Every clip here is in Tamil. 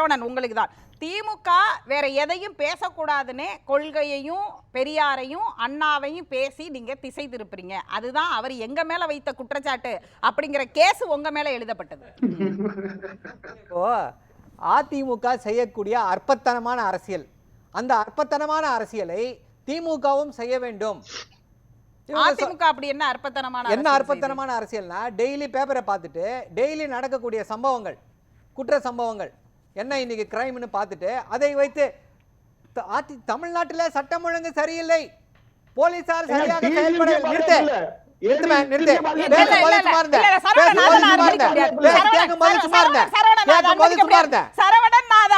சரவணன் உங்களுக்கு தான். திமுக வேற எதையும் பேசக்கூடாதுன்னு கொள்கையையும் பெரியாரையும் அண்ணாவையும் பேசி நீங்க திசை திருப்புறீங்க. அதுதான் அவர் எங்க மேல வைத்த குற்றச்சாட்டு அப்படிங்கிற கேஸ் உங்க மேல எழுதப்பட்டது. இப்போ அதிமுக செய்யக்கூடிய அற்பத்தனமான அரசியல், அந்த அற்பத்தனமான அரசியலை திமுகவும் செய்ய வேண்டும். அதிமுக அப்படி என்ன அற்பத்தனமான அரசியல்னா, டெய்லி பேப்பரை பார்த்துட்டு டெய்லி நடக்கக்கூடிய சம்பவங்கள், குற்ற சம்பவங்கள் என்ன இன்னைக்கு கிரைம்னு பார்த்துட்டு அதை வைத்து தமிழ்நாட்டில் சட்டம் ஒழுங்கு சரியில்லை, போலீசார் சரியாக செயல்பட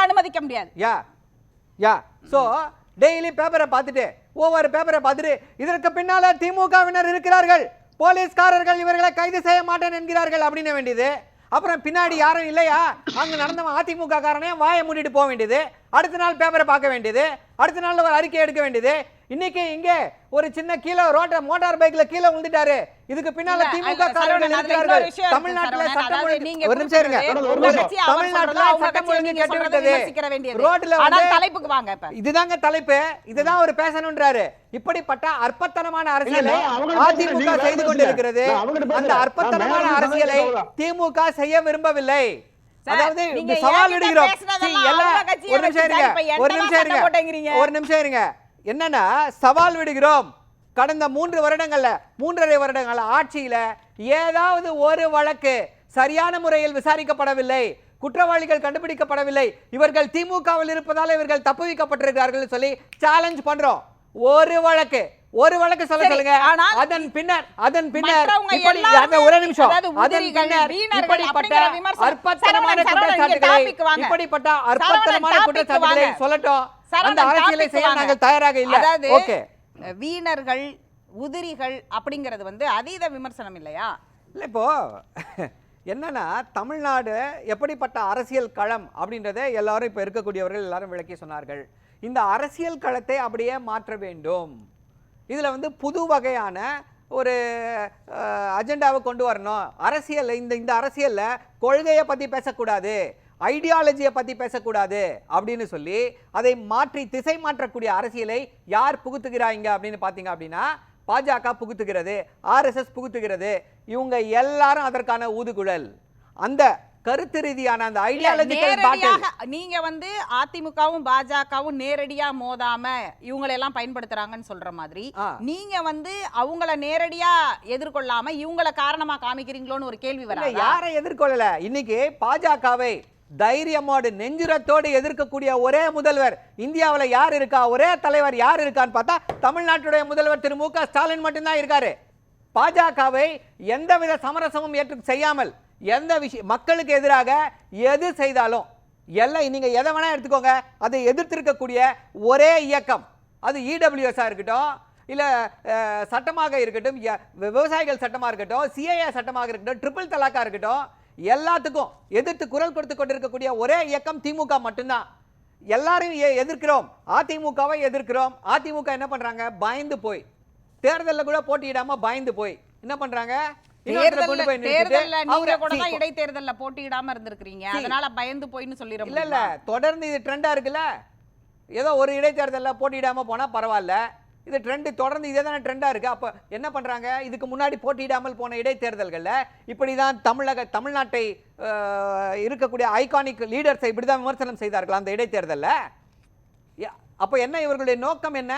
அனுமதிக்க முடியாது. டெய்லி பேப்பரை பார்த்துட்டு ஒவ்வொரு பேப்பரை பார்த்துட்டு இதற்கு பின்னால திமுகவினர் இருக்கிறார்கள், போலீஸ்காரர்கள் இவர்களை கைது செய்ய மாட்டேன் என்கிறார்கள் அப்படின்னு வேண்டியது. அப்புறம் பின்னாடி யாரும் இல்லையா, அங்க நடந்தவன் அதிமுக காரனே வாயை மூடிட்டு போக வேண்டியது. அடுத்த நாள் பேப்பரை பார்க்க வேண்டியது, அடுத்த நாள் ஒரு அறிக்கை எடுக்க வேண்டியது. இன்னைக்கு இங்கே ஒரு சின்ன கீழே ரோட்ட மோட்டார் பைக்ல கீழே விழுந்துட்டாரு, இதுக்கு பின்னால திமுக காரர்கள் இருக்கிறார்கள். தமிழ்நாட்டுல சட்டம் ஒழுங்கு ஒரு நிமிஷம் இருங்க, தமிழ்நாட்டுல சட்டம் ஒழுங்கு கெட்டுவிட்டது. ரோட்ல தலைப்புக்கு வாங்க, இதுதாங்க தலைப்பு, இதுதான் ஒரு பேசணும்ன்றாரு. இப்படிப்பட்ட அற்பத்தனமான அரசியலை அதிமுக செய்து கொண்டிருக்கிறது. அந்த அற்பத்தனமான அரசியலை திமுக செய்ய விரும்பவில்லை. அதாவது சவால் விடுகிறோம். ஒரு நிமிஷம் இருங்க. என்னன்னா சவால் விடுகிறோம், கடந்த 3.5 வருடங்கள் ஆட்சியில ஏதாவது ஒரு வழக்கு சரியான முறையில் விசாரிக்கப்படவில்லை, குற்றவாளிகள் கண்டுபிடிக்கப்படவில்லை, இவர்கள் திமுகவில் இருப்பதால் இவர்கள் தப்புவிக்கப்பட்டிருக்கிறார்கள் சொல்லி சேலஞ்ச் பண்றோம். ஒரு வழக்கு சொல்ல சொல்லுங்க. அதன் பின்னர் ஒரு நிமிஷம், அதன் பின்னர் இப்படிப்பட்ட அற்பத்தனமான குற்றச்சாட்டுகளை சொல்லட்டும். அந்த அரசியலை செய்ய நாங்கள் தயாராக இல்லை. ஓகே, வீணர்கள் உதிரிகள் அப்படிங்கிறது அதீத விமர்சனம் இல்லையா? இல்ல, இப்போ என்னன்னா தமிழ்நாடு எப்படிப்பட்ட அரசியல் களம் அப்படின்றத எல்லாரும் இப்ப இருக்கக்கூடியவர்கள் எல்லாரும் விளக்கி சொன்னார்கள். இந்த அரசியல் களத்தை அப்படியே மாற்ற வேண்டும். இதுல புது வகையான ஒரு அஜெண்டாவை கொண்டு வரணும். அரசியல் இந்த அரசியல்ல கொள்கையை பத்தி பேசக்கூடாது, ஐடியாலஜியை பத்தி பேசக்கூடாது அப்படின்னு சொல்லி அதை மாற்றி திசை மாற்றக்கூடிய அரசியலை யார் புகுத்துகிறாங்க அப்படின்னு பாத்தீங்க அப்படின்னா, பாஜக புகுத்துகிறது, ஆர்எஸ்எஸ் புகுத்துகிறது. இவங்க எல்லாரும் அதற்கான ஊதுகுழல். அந்த கருத்து ரீதியான அந்த ஐடியாலஜிக்கல் பேட்டில் நீங்க அதிமுகவும் பாஜகவும் நேரடியா மோதாம இவங்களை எல்லாம் பயன்படுத்துறாங்கன்னு சொல்ற மாதிரி, நீங்க அவங்கள நேரடியா எதிர்கொள்ளாம இவங்கள காரணமா காமிக்கிறீங்களோன்னு ஒரு கேள்வி வராது. யாரை எதிர்கொள்ளல? இன்னைக்கு பாஜகவை தைரியமோடு நெஞ்சுரத்தோடு எதிர்க்கக்கூடிய ஒரே முதல்வர் இந்தியாவில் யார் இருக்கா, ஒரே தலைவர் யார் இருக்கான்னு பார்த்தா தமிழ்நாட்டுடைய முதல்வர் திரு மு.க. ஸ்டாலின் மட்டும்தான் இருக்காரு. பாஜகவை எந்தவித சமரசமும் செய்யாமல், எந்த விஷயம் மக்களுக்கு எதிராக எது செய்தாலும் எல்லாம் நீங்க எதை வேணா எடுத்துக்கோங்க, அதை எதிர்த்திருக்கக்கூடிய ஒரே இயக்கம் அது இடபிள்யூஎஸ்ஸா இருக்கட்டும், இல்ல சட்டமாக இருக்கட்டும், விவசாயிகள் சட்டமா இருக்கட்டும், சிஏஏ சட்டமாக இருக்கட்டும், ட்ரிபிள் தலாக்கா இருக்கட்டும், எல்லாத்துக்கும் எதிர்த்து குரல் கொடுத்து கொண்டிருக்கக்கூடிய ஒரே இயக்கம் திமுக மட்டும்தான். எல்லாரும் எதிர்க்கிறோம், அதிமுகவை எதிர்க்கிறோம். அதிமுக என்ன பண்றாங்க? பயந்து போய் தேர்தலில் கூட போட்டியிடாம பயந்து போய் என்ன பண்றாங்க? இடைத்தேர்தல்ல போட்டியிடாம இருந்திருக்கீங்க, அதனால பயந்து போயின்னு சொல்லிடுறோம். இல்ல தொடர்ந்து இது ட்ரெண்டா இருக்குல்ல. ஏதோ ஒரு இடைத்தேர்தல்ல போட்டியிடாம போனா பரவாயில்ல, இது ட்ரெண்ட் தொடர்ந்து இதே தானே ட்ரெண்டா இருக்கு. அப்ப என்ன பண்றாங்க? இதுக்கு முன்னாடி போட்டியிடாமல் போன இடைத்தேர்தல்கள்ல இப்படிதான் தமிழ்நாட்டை இருக்கக்கூடிய ஐகானிக் லீடர்ஸை இப்படிதான் விமர்சனம் செய்தார்கள் அந்த இடைத்தேர்தல்ல. அப்ப என்ன இவர்களுடைய நோக்கம்? என்ன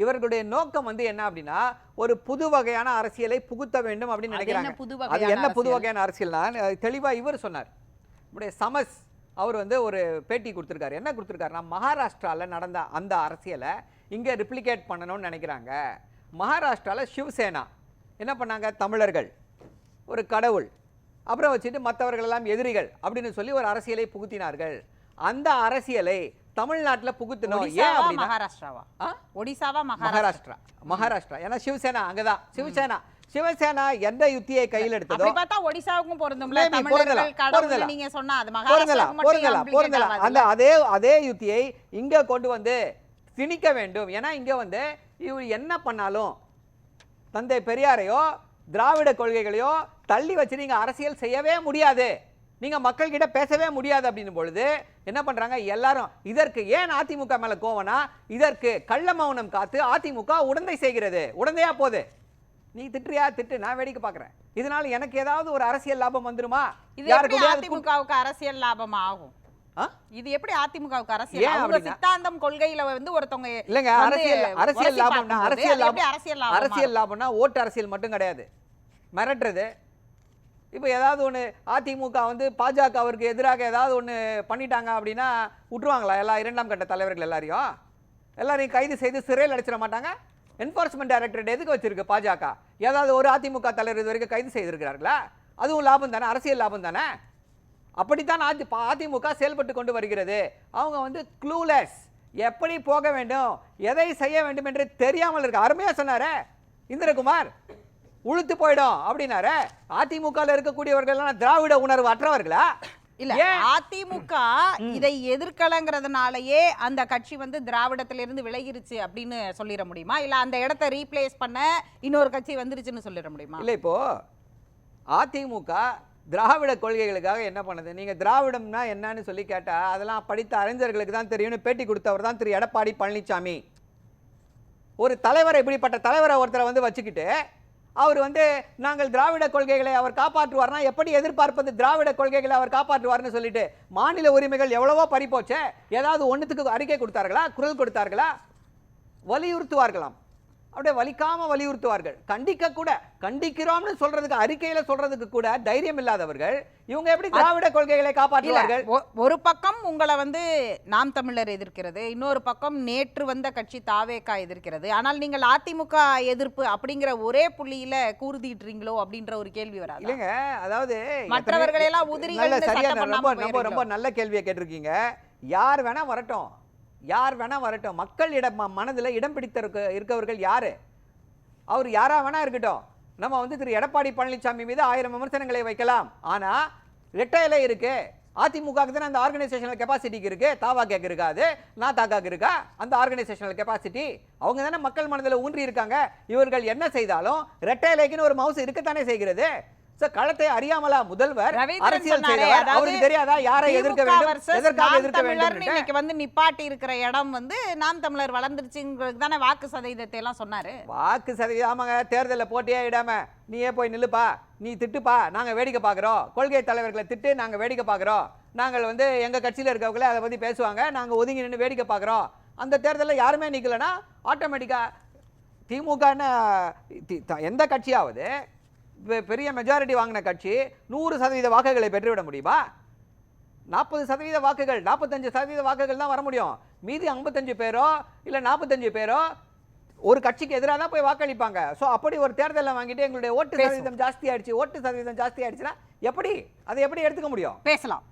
இவர்களுடைய நோக்கம் என்ன அப்படின்னா, ஒரு புது வகையான அரசியலை புகுத்த வேண்டும் அப்படின்னு நினைக்கிறாங்க. அது என்ன புது வகையான அரசியல்னா, தெளிவா இவர் சொன்னார். நம்முடைய சமஸ் அவர் ஒரு பேட்டி கொடுத்திருக்காரு. என்ன கொடுத்திருக்காருன்னா, மகாராஷ்டிரால நடந்த அந்த அரசியலை இங்க ரிப்ளிகேட் பண்ணணும்னு நினைக்கிறாங்க. மகாராஷ்டிரால சிவசேனா என்ன பண்ணாங்க? தமிழர்கள் ஒரு கடவுள், அப்புறம் வச்சுட்டு மற்றவர்கள் எல்லாம் எதிரிகள் அப்படின்னு சொல்லி ஒரு அரசியலை புகுத்தினார்கள். அந்த அரசியலை தமிழ்நாட்டில் புகுத்தணும். ஏன் அப்படின்னா மகாராஷ்டிரா ஏன்னா சிவசேனா அங்கதான். சிவசேனா எந்த யுத்தியை கையில் எடுத்ததோ அதே யுத்தியை இங்க கொண்டு திணிக்க வேண்டும். ஏன்னா இங்க இவர் என்ன பண்ணாலும் தந்தை பெரியாரையோ திராவிட கொள்கைகளையோ தள்ளி வச்சு நீங்க அரசியல் செய்யவே முடியாது. நீங்க மக்கள் கிட்ட பேசவே முடியாது அப்படின்னும் பொழுது என்ன பண்றாங்க எல்லாரும். இதற்கு ஏன் அதிமுக மேல கோவனா, இதற்கு கள்ள மௌனம் காத்து அதிமுக உடந்தை செய்கிறது. உடந்தையா போகுது. நீ திட்டுறியா திட்டு, நான் வேடிக்கை பார்க்கறேன். இதனால எனக்கு ஏதாவது ஒரு அரசியல் லாபம் வந்துருமா? இது எப்படி அதிமுகவுக்கு அரசியல் லாபம் ஆகும்? இது எப்படி அதிமுகவுக்கு அரசியல்? அவங்க சித்தாந்தம் கொள்கையில வந்து ஒருத்தவங்க இல்லங்க, அரசியல் லாபம்னா ஓட்டு அரசியல் மட்டும் கிடையாது. மிரட்டுறது. இப்போ ஏதாவது ஒன்று அதிமுக வந்து பாஜக அவருக்கு எதிராக ஏதாவது ஒன்று பண்ணிட்டாங்க அப்படின்னா விட்டுருவாங்களா? எல்லா இரண்டாம் கட்ட தலைவர்கள் எல்லாரையும் கைது செய்து சிறையில் அடைச்சிட மாட்டாங்க? என்ஃபோர்ஸ்மெண்ட் டைரக்டரேட் எதுக்கு வச்சிருக்கு பாஜக? ஏதாவது ஒரு அதிமுக தலைவர் இது வரைக்கும் கைது செய்திருக்கிறார்களா? அதுவும் லாபம் தானே, அரசியல் லாபம் தானே. அப்படித்தான் அதிமுக செயல்பட்டு கொண்டு வருகிறது. அவங்க வந்து க்ளூலெஸ், எப்படி போக வேண்டும், எதை செய்ய வேண்டும் என்று தெரியாமல் இருக்கு. அருமையா சொன்னாரே இந்திரகுமார், உளுத்து போயிடும் அப்படின்னாரு. அதிமுக இருக்கக்கூடியவர்கள் திராவிட உணர்வு அற்றவர்களா? இல்ல, அதிமுக இதை எதிர்க்கலங்கிறதுனாலயே அந்த கட்சி வந்து திராவிடத்திலிருந்து விலகிருச்சு அப்படின்னு சொல்லிட முடியுமா? இல்ல அந்த இடத்தை ரீப்ளேஸ் பண்ண இன்னொரு கட்சி வந்துருச்சுன்னு சொல்லிட முடியுமா? இல்ல, இப்போ அதிமுக திராவிட கொள்கைகளுக்காக என்ன பண்ணுது? நீங்க திராவிடம்னா என்னன்னு சொல்லி கேட்டா அதெல்லாம் படித்த அறிஞர்களுக்கு தான் தெரியும்னு பேட்டி கொடுத்தவர் தான் திரு எடப்பாடி பழனிசாமி. ஒரு தலைவர், இப்படிப்பட்ட தலைவரை ஒருத்தரை வந்து வச்சுக்கிட்டு அவர் வந்து நாங்கள் திராவிட கொள்கைகளை அவர் காப்பாற்றுவார்னா எப்படி எதிர்பார்ப்பது? திராவிட கொள்கைகளை அவர் காப்பாற்றுவார்னு சொல்லிட்டு மாநில உரிமைகள் எவ்வளவோ பறிப்போச்சே. ஏதாவது ஒன்றுத்துக்கு அறிக்கை கொடுத்தார்களா? குரல் கொடுத்தார்களா? வலியுறுத்துவார்களாம். அப்படியே வலிக்காம வலியுறுத்துவார்கள். கண்டிக்க கூட, கண்டிக்கிறோம்னு சொல்றதுக்கு, அறிக்கையில சொல்றதுக்கு கூட தைரியம் இல்லாதவர்கள் இவங்க எப்படி திராவிட கொள்கைகளை காப்பாற்றுவார்கள்? ஒரு பக்கம் உங்களை வந்து நாம் தமிழர் எதிர்க்கிறது, இன்னொரு பக்கம் நேற்று வந்த கட்சி தாவேகா எதிர்க்கிறது. ஆனால் நீங்கள் அதிமுக எதிர்ப்பு அப்படிங்கிற ஒரே புள்ளியில கூறுதிட்டுறீங்களோ அப்படின்ற ஒரு கேள்வி வராது? இல்லைங்க, அதாவது மற்றவர்கள் எல்லாம் ரொம்ப ரொம்ப நல்ல கேள்வியை கேட்டிருக்கீங்க. யார் வேணா வரட்டும், யார் வேணா வரட்டும், மக்களிடம் மனதில் இடம் பிடித்த இருக்கவர்கள் யாரு? அவர் யாரா வேணா இருக்கட்டும். நம்ம வந்து திரு எடப்பாடி பழனிசாமி மீது 1000 விமர்சனங்களை வைக்கலாம். ஆனா ரெட்டையில இருக்கு. அதிமுகவுக்கு தானே அந்த ஆர்கனைசேஷனல் கெப்பாசிட்டிக்கு இருக்கு. தாவாக்கு இருக்காது, நான் தாக்காக்கு இருக்கா அந்த ஆர்கனைசேஷனல் கெப்பாசிட்டி? அவங்க தானே மக்கள் மனதில் ஊன்றி இருக்காங்க. இவர்கள் என்ன செய்தாலும் ரெட்டையிலைக்குன்னு ஒரு மவுஸ் இருக்கத்தானே செய்கிறது. களத்தை அறியாமலா முதல்வர் அரசியல் செய்தவர்? அவருக்கு தெரியாதா யாரை எதிர்க்க வேண்டும், எதற்காக எதிர்க்க வேண்டும்? இன்னைக்கு வந்து நிப்பாட்டி இருக்கிற இடம் வந்து நாம் தமிழர் வளர்ந்துருச்சுங்கிறது தானே வாக்கு சதவீதத்தை எல்லாம் சொன்னாரு. வாக்கு சதவீதம் ஆமாங்க. தேர்தலில் போட்டியே இடாம நீயே போய் நில்லுப்பா, நீ திட்டுப்பா, நாங்க வேடிக்கை பார்க்குறோம். கொள்கை தலைவர்களை திட்டு நாங்க வேடிக்கை பார்க்குறோம். நாங்கள் வந்து எங்க கட்சியில் இருக்கவங்களே அதை பத்தி பேசுவாங்க, நாங்க ஒதுங்கி நின்று வேடிக்கை பார்க்குறோம். அந்த தேர்தலில் யாருமே நிக்கலன்னா ஆட்டோமேட்டிக்கா திமுக எந்த கட்சியாவது பெரிய மெஜாரிட்டி வாங்கின கட்சி 100% வாக்குகளை பெற்றுவிட முடியுமா? 40% வாக்குகள், 45% வாக்குகள் தான் வர முடியும். மீதி 55 பேரோ இல்ல 45 பேரோ ஒரு கட்சிக்கு எதிராக தான் போய் வாக்களிப்பாங்க. ஸோ அப்படி ஒரு தேர்தலில் வாங்கிட்டு எங்களுடைய ஓட்டு சதவீதம் ஜாஸ்தி ஆயிடுச்சு, ஓட்டு சதவீதம் ஜாஸ்தி ஆயிடுச்சுன்னா எப்படி அதை எப்படி எடுத்துக்க முடியும்? பேசலாம்.